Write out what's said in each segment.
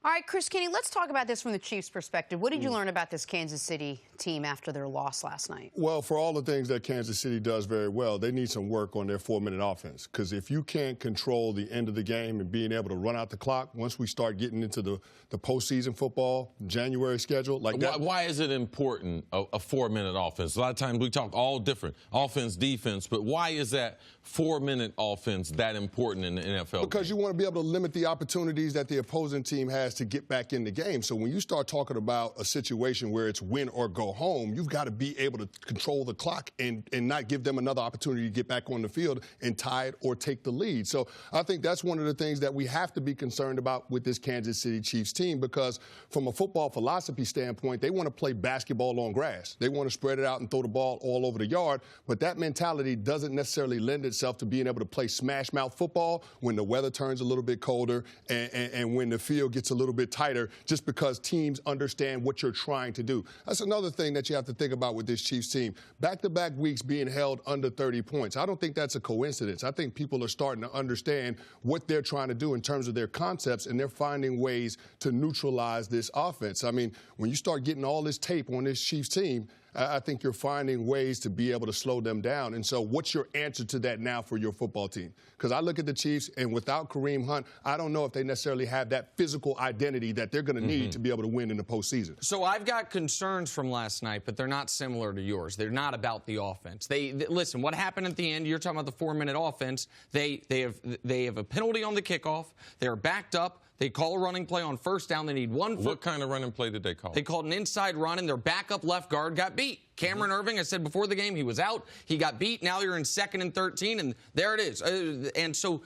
All right, Chris Kenny, let's talk about this from the Chiefs' perspective. What did you learn about this Kansas City team after their loss last night? Well, for all the things that Kansas City does very well, they need some work on their 4-minute offense. Because if you can't control the end of the game and being able to run out the clock, once we start getting into the postseason football, January schedule, like that. Why is it important, a 4-minute offense? A lot of times we talk all different, offense, defense, but why is that 4-minute offense that important in the NFL? Because you want to be able to limit the opportunities that the opposing team has to get back in the game. So when you start talking about a situation where it's win or go home, you've got to be able to control the clock and not give them another opportunity to get back on the field and tie it or take the lead. So I think that's one of the things that we have to be concerned about with this Kansas City Chiefs team, because from a football philosophy standpoint, they want to play basketball on grass. They want to spread it out and throw the ball all over the yard, but that mentality doesn't necessarily lend itself to being able to play smash mouth football when the weather turns a little bit colder and when the field gets a little bit tighter, just because teams understand what you're trying to do. That's another thing that you have to think about with this Chiefs team. Back-to-back weeks being held under 30 points. I don't think that's a coincidence. I think people are starting to understand what they're trying to do in terms of their concepts, and they're finding ways to neutralize this offense. I mean, when you start getting all this tape on this Chiefs team, I think you're finding ways to be able to slow them down. And so what's your answer to that now for your football team? Because I look at the Chiefs, and without Kareem Hunt, I don't know if they necessarily have that physical identity that they're going to need to be able to win in the postseason. So I've got concerns from last night, but they're not similar to yours. They're not about the offense. Listen, what happened at the end, you're talking about the 4-minute offense. They have a penalty on the kickoff. They're backed up. They call a running play on first down. They need one. What kind of running play did they call? They called an inside run, and their backup left guard got beat. Cameron Irving, I said before the game, he was out. He got beat. Now you're in 2nd and 13, and there it is. And so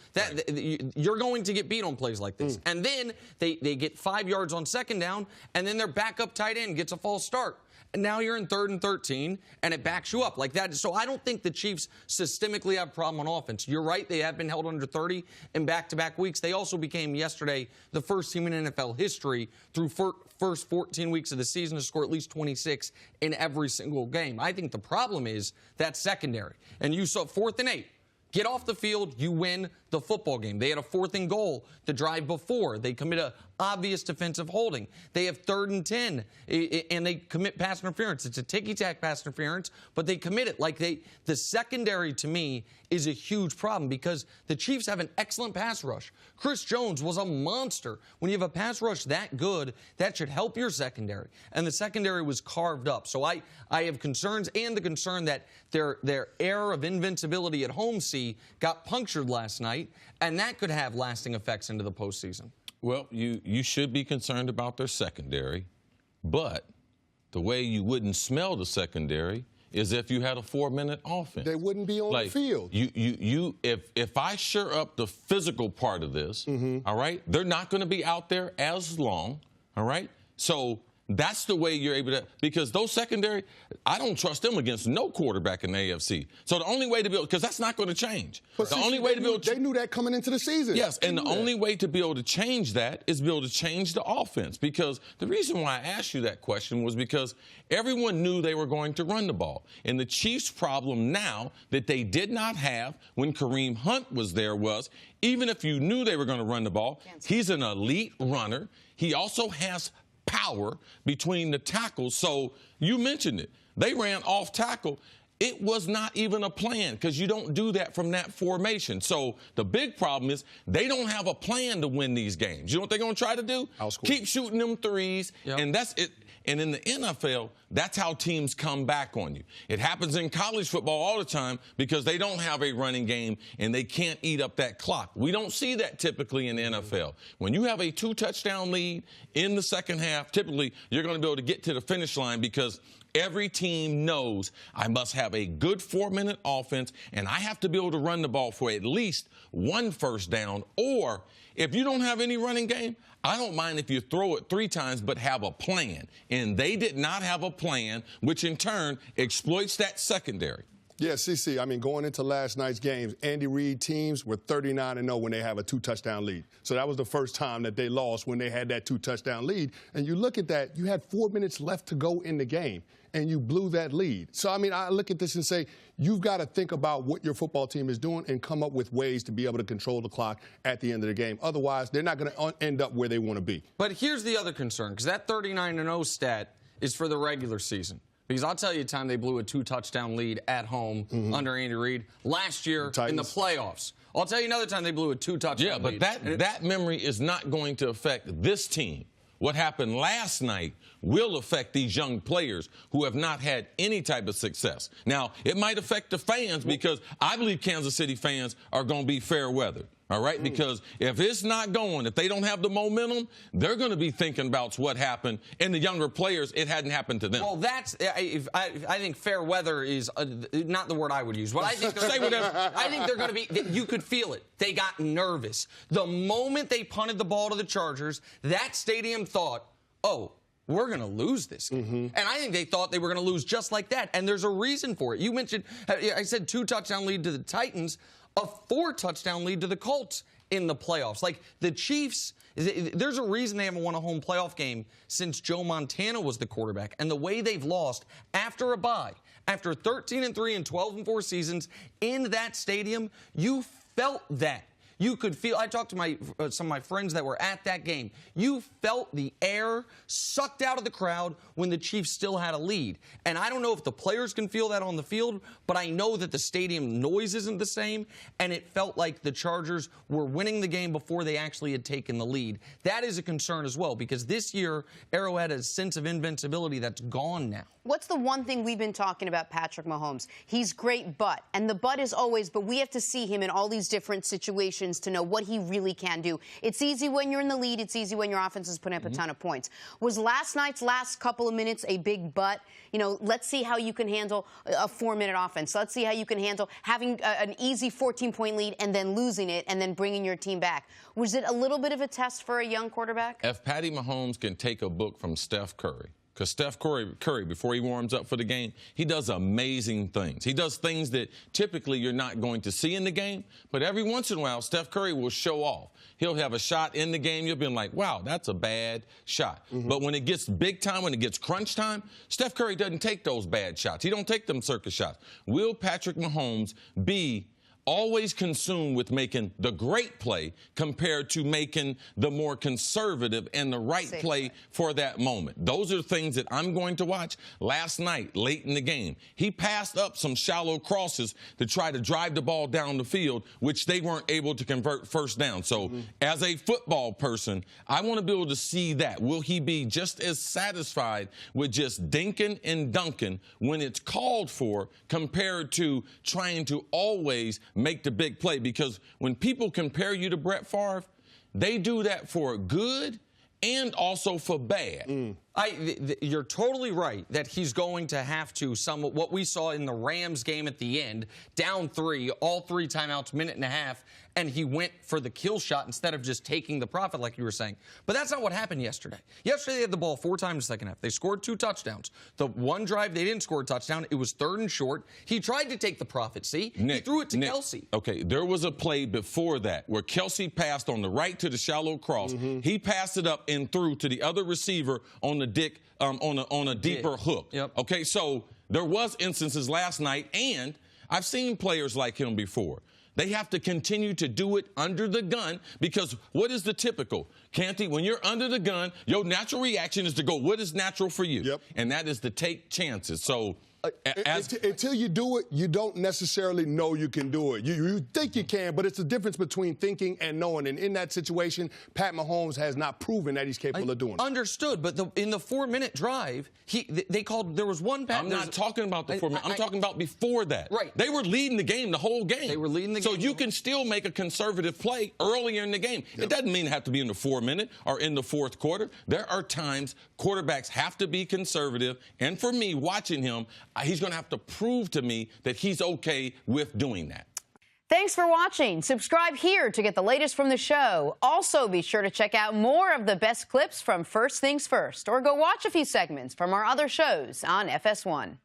you're going to get beat on plays like this. And then they get 5 yards on 2nd down, and then their backup tight end gets a false start. And now you're in 3rd and 13, and it backs you up like that. So I don't think the Chiefs systemically have a problem on offense. You're right, they have been held under 30 in back-to-back weeks. They also became yesterday the first team in NFL history through first 14 weeks of the season to score at least 26 in every single game. I think the problem is that secondary. And you saw 4th and 8. Get off the field, you win the football game. They had a 4th and goal the drive before. They commit a obvious defensive holding. They have 3rd and 10, and they commit pass interference. It's a ticky-tack pass interference, but they commit it. The secondary, to me, is a huge problem because the Chiefs have an excellent pass rush. Chris Jones was a monster. When you have a pass rush that good, that should help your secondary. And the secondary was carved up. So I have concerns, and the concern that their air of invincibility at home got punctured last night, and that could have lasting effects into the postseason. Well, you should be concerned about their secondary, but the way you wouldn't smell the secondary is if you had a 4-minute offense. They wouldn't be on the field. If I sure up the physical part of this, all right, they're not going to be out there as long, all right? So that's the way you're able to, because those secondary, I don't trust them against no quarterback in the AFC. So the only way to build, because that's not going to change. But the only way to build, they knew that coming into the season. Yes, and the only way to be able to change that is be able to change the offense. Because the reason why I asked you that question was because everyone knew they were going to run the ball. And the Chiefs' problem now that they did not have when Kareem Hunt was there was, even if you knew they were going to run the ball, he's an elite runner. He also has power between the tackles. So you mentioned it. They ran off tackle. It was not even a plan because you don't do that from that formation. So the big problem is they don't have a plan to win these games. You know what they're going to try to do? Keep shooting them threes, and that's it. And in the NFL, that's how teams come back on you. It happens in college football all the time because they don't have a running game and they can't eat up that clock. We don't see that typically in the NFL. When you have a 2-touchdown lead in the second half, typically you're going to be able to get to the finish line because every team knows I must have a good 4-minute offense and I have to be able to run the ball for at least 1 first down. Or if you don't have any running game, I don't mind if you throw it 3 times, but have a plan. And they did not have a plan, which in turn exploits that secondary. Yeah, CC, I mean, going into last night's games, Andy Reid teams were 39-0 when they have a 2-touchdown lead. So that was the first time that they lost when they had that 2-touchdown lead. And you look at that, you had 4 minutes left to go in the game, and you blew that lead. So, I mean, I look at this and say, you've got to think about what your football team is doing and come up with ways to be able to control the clock at the end of the game. Otherwise, they're not going to end up where they want to be. But here's the other concern, because that 39-0 stat is for the regular season. Because I'll tell you a time they blew a 2-touchdown lead at home under Andy Reid last year in the playoffs. I'll tell you another time they blew a 2-touchdown lead. Yeah, but that memory is not going to affect this team. What happened last night will affect these young players who have not had any type of success. Now, it might affect the fans because I believe Kansas City fans are going to be fair weather. All right, because if it's not going, if they don't have the momentum, they're going to be thinking about what happened. And the younger players, it hadn't happened to them. Well, I think fair weather is not the word I would use. But I think say whatever. I think they're going to be. You could feel it. They got nervous the moment they punted the ball to the Chargers. That stadium thought, "Oh, we're going to lose this game." And I think they thought they were going to lose just like that. And there's a reason for it. You mentioned, I said 2-touchdown lead to the Titans. A 4-touchdown lead to the Colts in the playoffs. Like, the Chiefs, there's a reason they haven't won a home playoff game since Joe Montana was the quarterback. And the way they've lost after a bye, after 13-3 and 12-4 seasons in that stadium, you felt that. You could feel, I talked to some of my friends that were at that game. You felt the air sucked out of the crowd when the Chiefs still had a lead. And I don't know if the players can feel that on the field, but I know that the stadium noise isn't the same, and it felt like the Chargers were winning the game before they actually had taken the lead. That is a concern as well, because this year, Arrowhead has a sense of invincibility that's gone now. What's the one thing we've been talking about Patrick Mahomes? He's great, and the but is always, but we have to see him in all these different situations to know what he really can do. It's easy when you're in the lead. It's easy when your offense is putting up a ton of points. Was last night's last couple of minutes a big but? You know, let's see how you can handle a 4-minute offense. Let's see how you can handle having an easy 14-point lead and then losing it and then bringing your team back. Was it a little bit of a test for a young quarterback? If Patty Mahomes can take a book from Steph Curry, because Steph Curry, before he warms up for the game, he does amazing things. He does things that typically you're not going to see in the game, but every once in a while, Steph Curry will show off. He'll have a shot in the game. You'll be like, wow, that's a bad shot. But when it gets big time, when it gets crunch time, Steph Curry doesn't take those bad shots. He don't take them circus shots. Will Patrick Mahomes be always consumed with making the great play compared to making the more conservative and the right play for that moment? Those are things that I'm going to watch. Last night, late in the game, he passed up some shallow crosses to try to drive the ball down the field, which they weren't able to convert first down. So as a football person, I want to be able to see that. Will he be just as satisfied with just dinking and dunking when it's called for compared to trying to always make the big play? Because when people compare you to Brett Favre, they do that for good and also for bad. You're totally right that he's going to have to, what we saw in the Rams game at the end, down 3, all 3 timeouts, minute and a half, and he went for the kill shot instead of just taking the profit like you were saying. But that's not what happened yesterday. Yesterday they had the ball 4 times in the second half. They scored 2 touchdowns. The one drive they didn't score a touchdown. It was 3rd and short. He tried to take the profit, see? He threw it to Kelsey. Okay, there was a play before that where Kelsey passed on the right to the shallow cross. He passed it up and threw to the other receiver on the on a deeper hook. Okay, so there was instances last night, and I've seen players like him before. They have to continue to do it under the gun, because what is the typical? Canty, when you're under the gun, your natural reaction is to go, what is natural for you? And that is to take chances. So until you do it, you don't necessarily know you can do it. You think you can, but it's the difference between thinking and knowing. And in that situation, Pat Mahomes has not proven that he's capable of doing it. Understood, but in the 4-minute drive, they called, there was one. I'm not talking about the 4 minutes. I'm talking about before that. Right. They were leading the game the whole game. They were leading the game. So you can still make a conservative play earlier in the game. It doesn't mean it have to be in the 4-minute or in the 4th quarter. There are times quarterbacks have to be conservative. And for me, watching him, he's going to have to prove to me that he's okay with doing that. Thanks for watching. Subscribe here to get the latest from the show. Also, be sure to check out more of the best clips from First Things First, or go watch a few segments from our other shows on FS1.